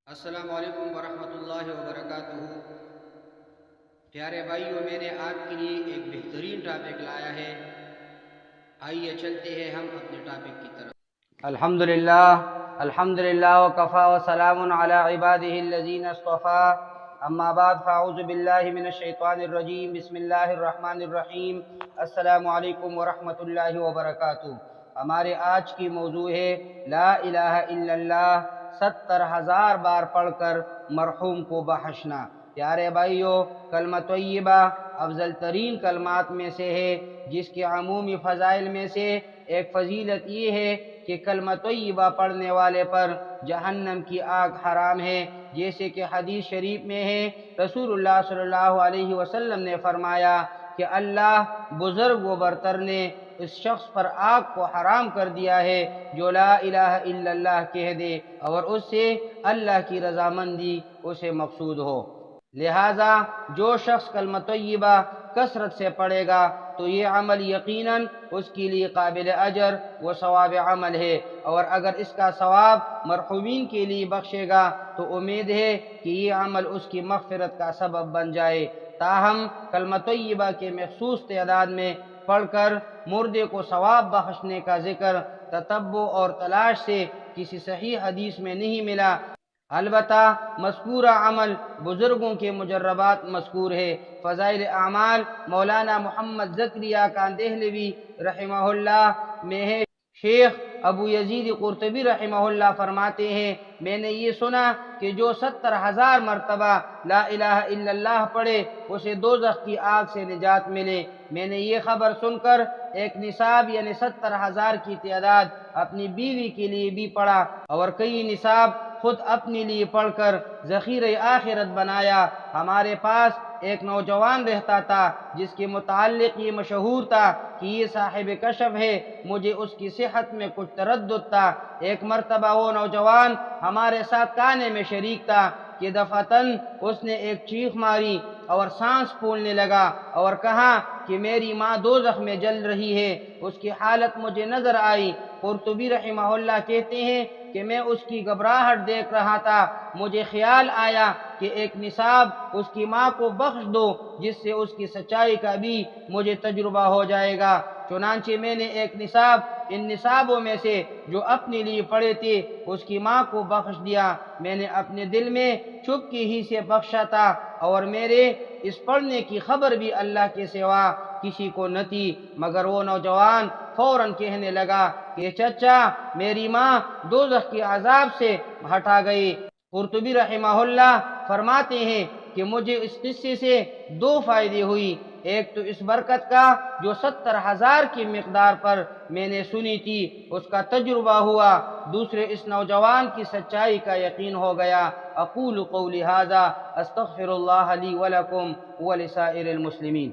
السلام علیکم ورحمۃ اللہ وبرکاتہ۔ پیارے بھائیوں، میں نے آپ کے لیے ایک بہترین ٹاپک لایا ہے۔ آئیے چلتے ہیں ہم اپنے ٹاپک کی طرف۔ الحمدللہ وکفا وسلام علی عبادہ الذین اصطفی، اما بعد فاعوذ باللہ من الشیطان الرجیم، بسم اللہ الرحمن الرحیم۔ السلام علیکم ورحمۃ اللہ وبرکاتہ۔ ہمارے آج کی موضوع ہے لا الہ الا اللہ، 70,000 بار پڑھ کر مرحوم کو بخشنا۔ پیارے بھائیوں، کلمہ طیبہ افضل ترین کلمات میں سے ہے، جس کے عمومی فضائل میں سے ایک فضیلت یہ ہے کہ کلمہ طیبہ پڑھنے والے پر جہنم کی آگ حرام ہے، جیسے کہ حدیث شریف میں ہے۔ رسول اللہ صلی اللہ علیہ وسلم نے فرمایا کہ اللہ بزرگ و برتر نے اس شخص پر آگ کو حرام کر دیا ہے جو لا الہ الا اللہ کہہ دے اور اس سے اللہ کی رضامندی اسے مقصود ہو۔ لہٰذا جو شخص کلمہ طیبہ کثرت سے پڑھے گا تو یہ عمل یقیناً اس کے لیے قابل اجر و ثواب عمل ہے، اور اگر اس کا ثواب مرحومین کے لیے بخشے گا تو امید ہے کہ یہ عمل اس کی مغفرت کا سبب بن جائے۔ تاہم کلمہ طیبہ کے مخصوص تعداد میں پڑھ کر مردے کو ثواب بخشنے کا ذکر تتبع اور تلاش سے کسی صحیح حدیث میں نہیں ملا، البتہ مذکورہ عمل بزرگوں کے مجربات مذکور ہے۔ فضائل اعمال مولانا محمد زکریا کاندہلوی رحمہ اللہ میں ہے۔ شیخ ابو یزید قرطبی رحمہ اللہ فرماتے ہیں، میں نے یہ سنا کہ جو 70,000 مرتبہ لا الہ الا اللہ پڑھے اسے دوزخ کی آگ سے نجات ملے۔ میں نے یہ خبر سن کر ایک نصاب یعنی 70,000 کی تعداد اپنی بیوی کے لیے بھی پڑھا اور کئی نصاب خود اپنے لیے پڑھ کر ذخیرہ آخرت بنایا۔ ہمارے پاس ایک نوجوان رہتا تھا جس کے متعلق یہ مشہور تھا کہ یہ صاحب کشف ہے۔ مجھے اس کی صحت میں کچھ تردد تھا۔ ایک مرتبہ وہ نوجوان ہمارے ساتھ کھانے میں شریک تھا کہ دفعتاً اس نے ایک چیخ ماری اور سانس پھولنے لگا اور کہا کہ میری ماں دوزخ میں جل رہی ہے۔ اس کی حالت مجھے نظر آئی۔ قرطبی رحمہ اللہ کہتے ہیں کہ میں اس کی گھبراہٹ دیکھ رہا تھا، مجھے خیال آیا کہ ایک نصاب اس کی ماں کو بخش دو جس سے اس کی سچائی کا بھی مجھے تجربہ ہو جائے گا۔ چنانچہ میں نے ایک نصاب ان نصابوں میں سے جو اپنے لیے پڑھے تھے اس کی ماں کو بخش دیا۔ میں نے اپنے دل میں چپکے ہی سے بخشا تھا اور میرے اس پڑھنے کی خبر بھی اللہ کے سوا کسی کو نہ تھی، مگر وہ نوجوان فوراً کہنے لگا کہ چچا میری ماں دوزخ کے عذاب سے ہٹا گئی۔ قرطبی رحمہ اللہ فرماتے ہیں کہ مجھے اس قصے سے 2 فائدے ہوئی۔ ایک تو اس برکت کا جو 70,000 کی مقدار پر میں نے سنی تھی اس کا تجربہ ہوا، دوسرے اس نوجوان کی سچائی کا یقین ہو گیا۔ اقول قولی ھذا استغفر اللہ لی ولکم ولسائر المسلمین۔